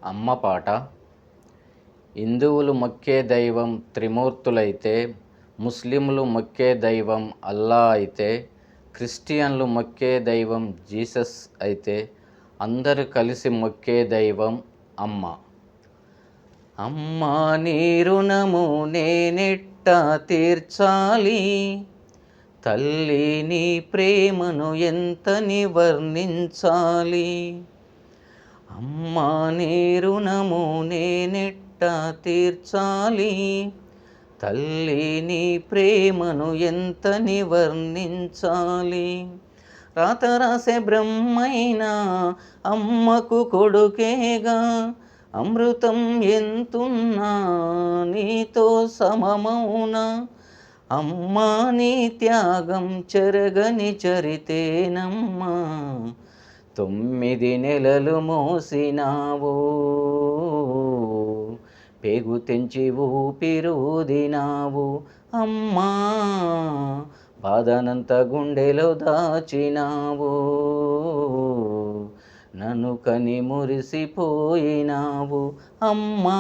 అమ్మ పాట. హిందువులు మొక్కే దైవం త్రిమూర్తులైతే, ముస్లింలు మొక్కే దైవం అల్లా అయితే, క్రిస్టియన్లు మొక్కే దైవం జీసస్ అయితే, అందరూ కలిసి మొక్కే దైవం అమ్మ. అమ్మా నీ రుణము నేనెట్టా తీర్చాలి, తల్లి నీ ప్రేమను ఎంతని వర్ణించాలి. అమ్మా నీ రుణము నేనెట్టా తీర్చాలి, తల్లి నీ ప్రేమను ఎంతని వర్ణించాలి. రాత రాసే బ్రహ్మైనా అమ్మకు కొడుకేగా, అమృతం ఎంతున్నా నీతో సమమౌనా. అమ్మా నీ త్యాగం చెరగని చరితేనమ్మా, 9 నెలలు మోసినావు, పేగు తెంచి ఊపిరూదినావు. అమ్మా బాధనంత గుండెలో దాచినావు, నన్ను కని మురిసిపోయినావు. అమ్మా